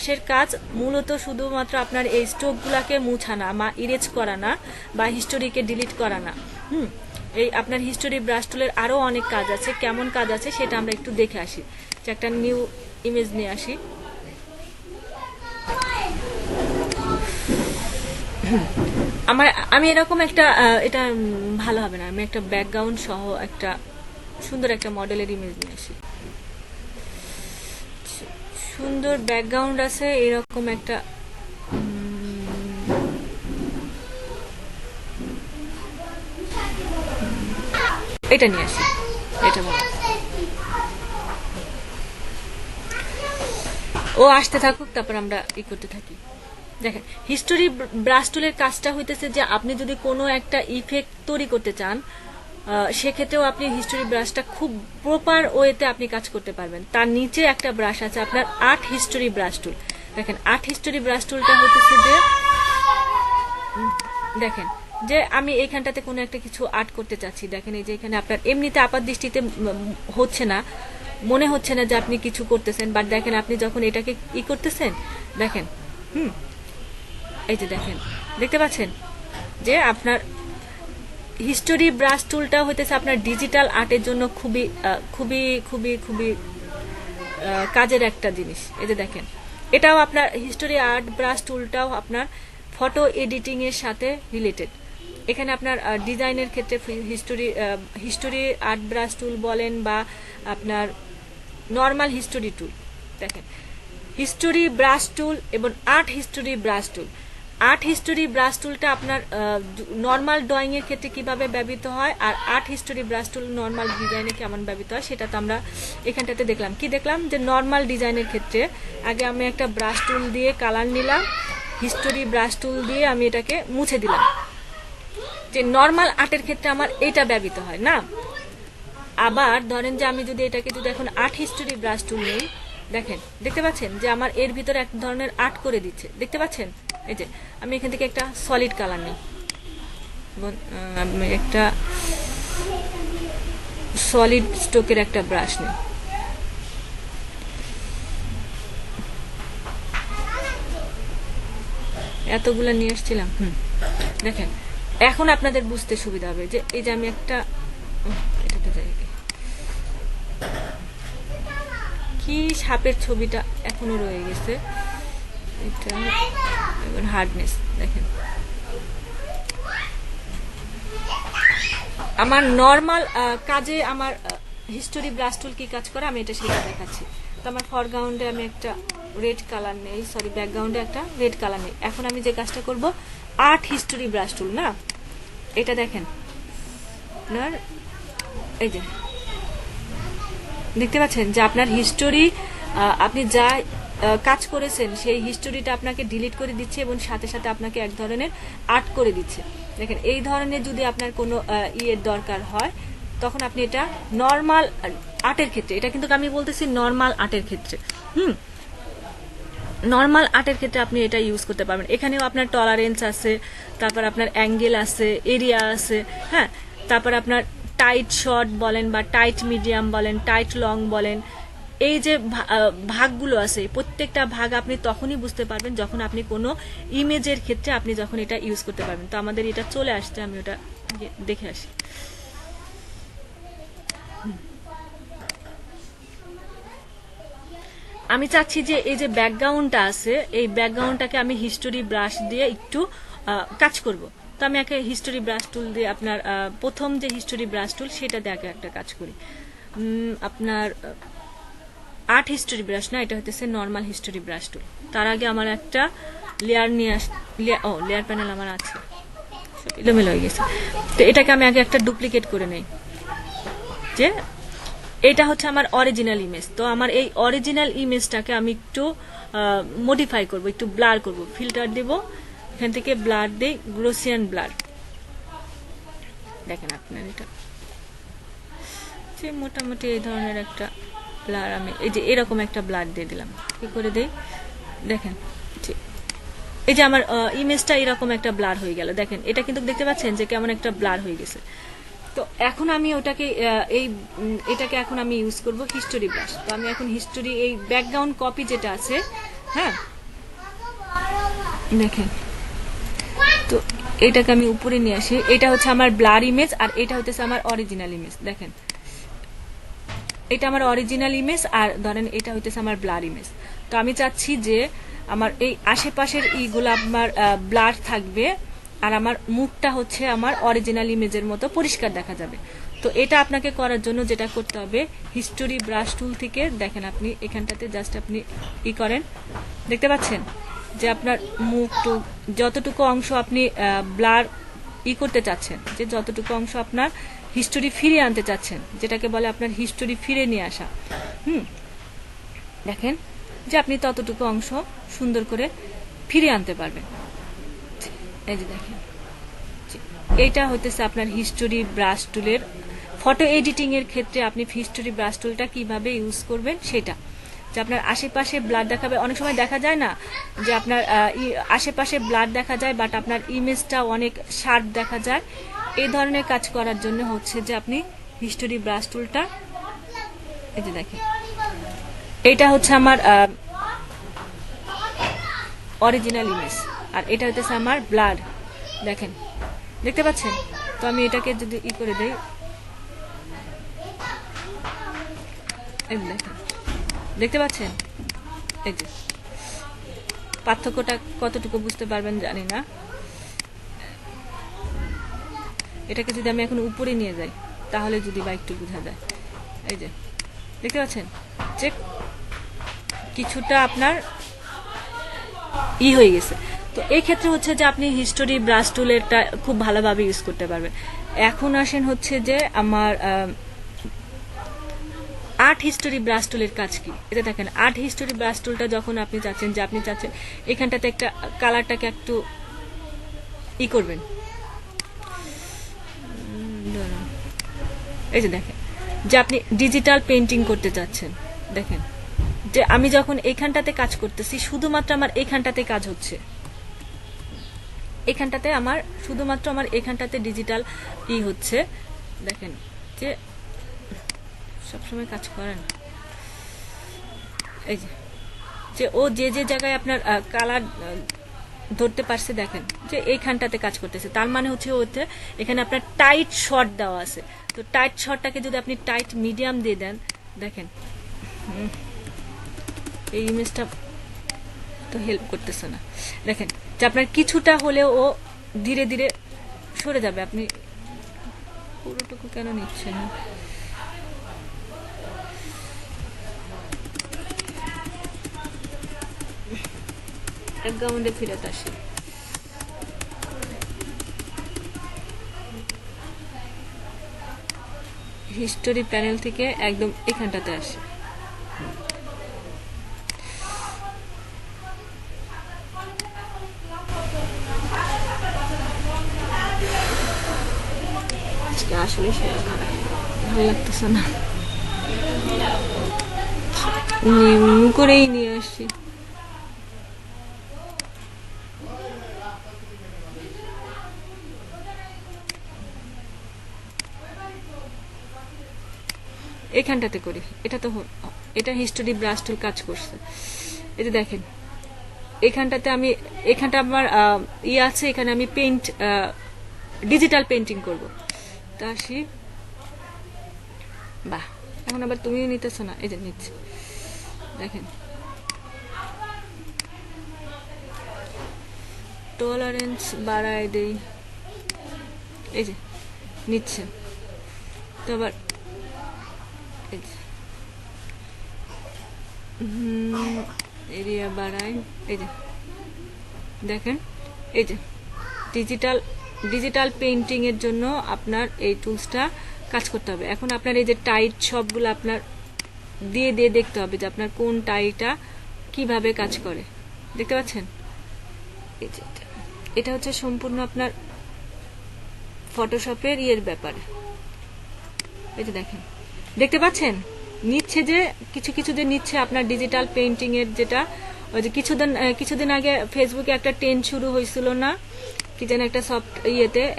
ব্রাশের কাজ মূলত শুধুমাত্র আপনার এই স্ট্রোকগুলোকে মুছানা বা ইরেজ করা না বা হিস্টোরিকে ডিলিট করা না। এই আপনার হিস্টোরি ব্রাশ টুলের আরও অনেক কাজ আছে, কেমন কাজ আছে সেটা আমরা একটু দেখে আসি। যে একটা নিউ ইমেজ নিয়ে আসি। আমি এরকম একটা এটা ভালো হবে না, আমি একটা ব্যাকগ্রাউন্ড সহ একটা সুন্দর একটা মডেলের ইমেজ নিয়ে আসি। সুন্দর ব্যাকগ্রাউন্ড আছে এরকম একটা এটা নিয়ে আসি। এটা ভালো, ও আসতে থাকুক, তারপর আমরা ই করতে থাকি। দেখেন হিস্টোরি ব্রাশ টুলের কাজটা হইতেছে যে আপনি যদি কোনো একটা ইফেক্ট তৈরি করতে চান সেক্ষেত্রেও আপনি হিস্টোরি ব্রাশটা খুব প্রপার ওয়েতে আপনি কাজ করতে পারবেন। তার নিচে একটা ব্রাশ আছে আপনার আর্ট হিস্টোরি ব্রাশ টুল। দেখেন আর্ট হিস্টোরি ব্রাশ টুলটা হইতেছে যে দেখেন যে আমি এইখানটাতে কোনো একটা কিছু আর্ট করতে চাচ্ছি। দেখেন এই যে এখানে আপনার এমনিতে আপাত দৃষ্টিতে হচ্ছে না, মনে হচ্ছে না যে আপনি কিছু করতেছেন, বাট দেখেন আপনি যখন এটাকে ই করতেছেন দেখেন এই যে দেখেন দেখতে পাচ্ছেন যে আপনার হিস্টোরি ব্রাশ টুলটা হইতেছে আপনার ডিজিটাল আর্টের জন্য খুবই খুবই খুবই খুবই কাজের একটা জিনিস। এই যে দেখেন এটাও আপনার হিস্টোরি আর্ট ব্রাশ টুলটাও আপনার ফটো এডিটিং এর সাথে রিলেটেড। এখানে আপনার ডিজাইনের ক্ষেত্রে হিস্টোরি আর্ট ব্রাশ টুল বলেন বা আপনার নর্মাল হিস্টোরি টুল। দেখেন হিস্টোরি ব্রাশ টুল এবং art history brush tool. Art history brush টুলটা আপনার নর্মাল ড্রয়িং এর ক্ষেত্রে কিভাবে ব্যবহৃত হয় আর art history brush tool normal ডিজাইনে কেমন ব্যবহৃত হয় সেটা তো আমরা এখানটাতে দেখলাম। কি দেখলাম যে নর্মাল ডিজাইনের ক্ষেত্রে আগে আমি একটা ব্রাশ টুল দিয়ে কালার নিলাম, হিস্টোরি ব্রাশ টুল দিয়ে আমি এটাকে মুছে দিলাম। যে নর্মাল আর্টের ক্ষেত্রে আমার এইটা ব্যবহৃত হয় না। আবার ধরেন যে আমি যদি এটাকে যদি এখন আর্ট হিস্টোরি ব্রাশ টুল নিই, দেখেন দেখতে পাচ্ছেন যে আমার এর ভিতরে এক ধরনের আর্ট করে দিচ্ছে, দেখতে পাচ্ছেন। এই যে আমি এখান থেকে একটা সলিড কালার নিই, আমি একটা সলিড স্ট্রোকের একটা ব্রাশ নিই, এতগুলা নিয়ে এসেছিলাম। দেখেন এখন আপনাদের বুঝতে সুবিধা হবে যে এই যে আমি একটা এটাতে যাই, কি সাপের ছবিটা এখনো রয়ে গেছে, এটা হার্ডনেস দেখেন। আমার নর্মাল কাজে আমার হিস্টোরি ব্রাশ টুল কি কাজ করে আমি এটা সেটা দেখাচ্ছি। তো আমার ফরগ্রাউন্ডে আমি একটা রেড কালার নেই, সরি ব্যাকগ্রাউন্ডে একটা রেড কালার নেই। এখন আমি যে কাজটা করব আর্ট হিস্টোরি ব্রাশ টুল না, এটা দেখেন আপনার এই যে দেখতে পাচ্ছেন যে আপনার হিস্টোরি আপনি যা কাজ করেছেন সেই হিস্টোরিটা আপনাকে ডিলিট করে দিচ্ছে এবং সাথে সাথে আপনাকে এক ধরনের আর্ট করে দিচ্ছে। দেখেন এই ধরনের যদি আপনার কোনো ইয়ের দরকার হয় তখন আপনি এটা নর্মাল আর্টের ক্ষেত্রে, এটা কিন্তু আমি বলতেছি নর্মাল আর্টের ক্ষেত্রে, নর্মাল আর্টের ক্ষেত্রে আপনি এটা ইউজ করতে পারবেন। এখানেও আপনার টলারেন্স আছে, তারপর আপনার অ্যাঙ্গেল আছে, এরিয়া আছে, হ্যাঁ, তারপর আপনার টাইট শর্ট বলেন বা টাইট মিডিয়াম বলেন, টাইট লং বলেন, এই যে ভাগগুলো আছে প্রত্যেকটা ভাগ আপনি তখনই বুঝতে পারবেন যখন আপনি কোনো ইমেজের ক্ষেত্রে আপনি যখন এটা ইউজ করতে পারবেন। তো আমাদের এটা চলে আসছে, আমি ওটা দেখে আসি। আমি চাচ্ছি যে এই যে ব্যাকগ্রাউন্ডটা আছে এই ব্যাকগ্রাউন্ডটাকে আমি হিস্টোরি ব্রাশ দিয়ে একটু কাজ করব। তো আমি একটা হিস্টোরি ব্রাশ টুল দিয়ে আপনার প্রথম যে হিস্টোরি ব্রাশ টুল সেটা দিয়ে আগে একটা কাজ করি। আপনার আর্ট হিস্টোরি ব্রাশ না, এটা হচ্ছে নর্মাল হিস্টোরি ব্রাশ টুল। তার আগে আমার একটা লেয়ার নিয়ে লেয়ার প্যানেল আমার আছে, এলোমেলো হয়ে গেছে। তো এটাকে আমি আগে একটা ডুপ্লিকেট করে নেই। যে এটা হচ্ছে আমার অরিজিনাল ইমেজ, তো আমার এই অরিজিনাল ইমেজটাকে আমি একটু মডিফাই করব, একটু ব্লার করব, ফিল্টার দেব, এখান থেকে ব্লার দেই, গ্লোসিয়ান ব্লার। দেখেন আপনার এটা যে মোটামুটি এই ধরনের একটা ব্লার আমি এই যে এরকম একটা ব্লার দিয়ে দিলাম। কি করে দেই দেখেন, এই যে আমার ইমেজটা এরকম একটা ব্লার হয়ে গেল। দেখেন এটা কিন্তু দেখতে পাচ্ছেন যে কেমন একটা ব্লার হয়ে গেছে। তো এখন আমি ওটাকে এটাকে এখন আমি ইউজ করব হিস্টোরি ব্রাশ। তো আমি এখন হিস্টোরি এই ব্যাকগ্রাউন্ড কপি যেটা আছে হ্যাঁ দেখেন, তো এটাকে আমি উপরে নিয়ে আসি। এটা হচ্ছে আমার ব্লার ইমেজ আর এটা হচ্ছে আমার অরিজিনাল ইমেজ। দেখেন এটা আমার অরিজিনাল ইমেজ আর ধরেন এটা হইতেছে আমার ব্লার ইমেজ। তো আমি চাচ্ছি যে আমার এই আশেপাশের ইগুলো আমার ব্লার থাকবে আর আমার মুখটা হচ্ছে আমার অরিজিনাল ইমেজের মতো পরিষ্কার দেখা যাবে। তো এটা আপনাকে করার জন্য যেটা করতে হবে, হিস্টোরি ব্রাশ টুল থেকে দেখেন আপনি এখানটাতে জাস্ট আপনি করেন, দেখতে পাচ্ছেন যে আপনার মুখটুক যতটুকু অংশ আপনি ব্লার করতে চাচ্ছেন, যে যতটুকু অংশ আপনার হিস্টোরি ফিরিয়ে আনতে চাচ্ছেন, যেটাকে বলে আপনার হিস্টোরি ফিরে নিয়ে আসা। দেখেন যে আপনি ততটুকু অংশ সুন্দর করে ফিরিয়ে আনতে পারবেন। এই যে দেখেন এইটা হইতেছে আপনার হিস্টোরি ব্রাশ টুলের ফটো এডিটিং এর ক্ষেত্রে আপনি হিস্টোরি ব্রাশ টুলটা কিভাবে ইউজ করবেন সেটা। যে আপনার আশেপাশে ব্লাড দেখাবে, অনেক সময় দেখা যায় না যে আপনার আশেপাশে ব্লাড দেখা যায় বাট আপনার ইমেজটা অনেক শার্প দেখা যায়। এই ধরনের কাজ করার জন্য হচ্ছে যে আপনি হিস্টোরি ব্রাশ টুলটা, এই যে দেখেন এটা হচ্ছে আমার অরিজিনাল ইমেজ আর এটা হচ্ছে আমার ব্লাড, দেখেন দেখতে পাচ্ছেন। তো আমি এটাকে যদি করে দেই, দেখেন দেখতে পাচ্ছেন, এই যে পার্থক্যটা কতটুকু বুঝতে পারবেন জানি না। এটাকে যদি আমি এখন উপরে নিয়ে যাই তাহলে যদি বা একটু বোঝা যায়, এই যে দেখতে পাচ্ছেন যে কিছুটা আপনার হয়ে গেছে। তো এই ক্ষেত্রে হচ্ছে যে আপনি হিস্টোরি ব্রাশ টুলেরটা খুব ভালোভাবে ইউজ করতে পারবেন। এখন আসেন হচ্ছে যে আমার আর্ট হিস্টোরি ব্রাশ টুলের কাজ কি। এটা দেখেন আর্ট হিস্টোরি ব্রাশ টুলটা যখন আপনি চাচ্ছেন যে আপনি চাচ্ছেন এখানটাতে একটা কালারটাকে একটু করবেন, এই যে দেখেন যে আপনি ডিজিটাল পেইন্টিং করতে চাচ্ছেন। দেখেন যে আমি যখন এইখানটাতে কাজ করতেছি শুধুমাত্র আমার এইখানটাতে কাজ হচ্ছে, এখানটাতে আমার শুধুমাত্র আমার এখানটাতে ডিজিটাল হচ্ছে। দেখেন যে সবসময় কাজ করেন, এই যে ও যে যে জায়গায় আপনার কালার ধরতে পারছে, দেখেন যে এইখানটাতে কাজ করতেছে, তার মানে হচ্ছে ওতে এখানে আপনার টাইট শট দেওয়া আছে। তো টাইট শটটাকে যদি আপনি টাইট মিডিয়াম দিয়ে দেন, দেখেন এই ইমেজটা তো হেল্প করতেছে না, দেখেন যে আপনার কিছুটা হলেও ও ধীরে ধীরে সরে যাবে। আপনি পুরোটুকু কেন নিচ্ছেন না? ফিরত আসি, হিস্টোরি প্যানেল থেকে একদম এখানটাতে আসি। আসলে সেটা খারাপ, ভালো লাগতেছে না, করেই নিয়ে আসছি। এখানটাতে করি, এটা তো এটা হিস্টোরি ব্রাশ টুল কাজ করছে। এই যে দেখেন এখানটাতে আমি এখানটা আমার আছে, এখানে আমি পেইন্ট ডিজিটাল পেইন্টিং করব। তা আসি, বাহ এখন আবার তুমিও নিতেছো না, এই যে নিচ্ছে, দেখেন টলারেন্স বাড়ায় দেই, এই যে নিচ্ছে। তো আবার এরিয়া বাড়াই, এই যে দেখেন এই যে ডিজিটাল পেইন্টিং এর জন্য আপনার এই টুলসটা কাজ করতে হবে। এখন আপনার এই যে টাইট সবগুলো আপনার দিয়ে দিয়ে দেখতে হবে যে আপনার কোন টাইটা কিভাবে কাজ করে, দেখতে পাচ্ছেন। এই যে এটা হচ্ছে সম্পূর্ণ আপনার ফটোশপের ব্যাপারে। এই যে দেখেন দেখতে পাচ্ছেন নিচ্ছে যে কিছু কিছু যে নিচ্ছে আপনার ডিজিটাল পেইন্টিং এর, যেটা ওই যে কিছুদিন আগে ফেসবুকে একটা ট্রেন্ড শুরু হয়েছিল না, কি যেন একটা সফট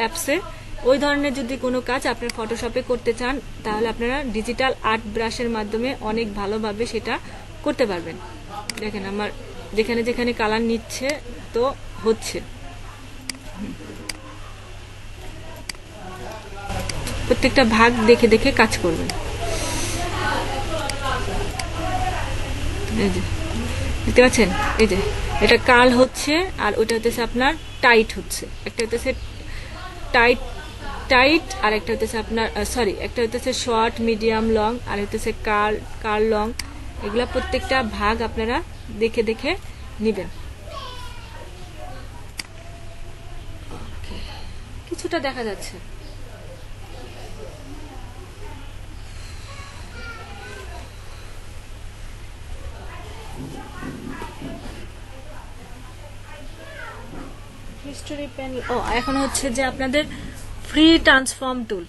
অ্যাপসে, ওই ধরনের যদি কোনো কাজ আপনার ফটোশপে করতে চান তাহলে আপনারা ডিজিটাল আর্ট ব্রাশের মাধ্যমে অনেক ভালোভাবে সেটা করতে পারবেন। দেখেন আমার যেখানে যেখানে কালার নিচ্ছে তো হচ্ছে। প্রত্যেকটা ভাগ দেখে দেখে কাজ করবেন। এই যে দেখতে পাচ্ছেন, এই যে এটা কার্ল হচ্ছে আর ওটা হচ্ছে আপনার টাইট হচ্ছে। একটা হচ্ছে টাইট টাইট আর একটা হচ্ছে আপনার সরি, একটা হচ্ছে শর্ট, মিডিয়াম, লং, আর হচ্ছে কার্ল, কার্ল লং। এগুলা প্রত্যেকটা ভাগ আপনারা দেখে দেখে নেবেন। কিছুটা দেখা যাচ্ছে। হিস্টোরি প্যানেল, ও এখন হচ্ছে যে আপনাদের ফ্রি ট্রান্সফর্ম টুল।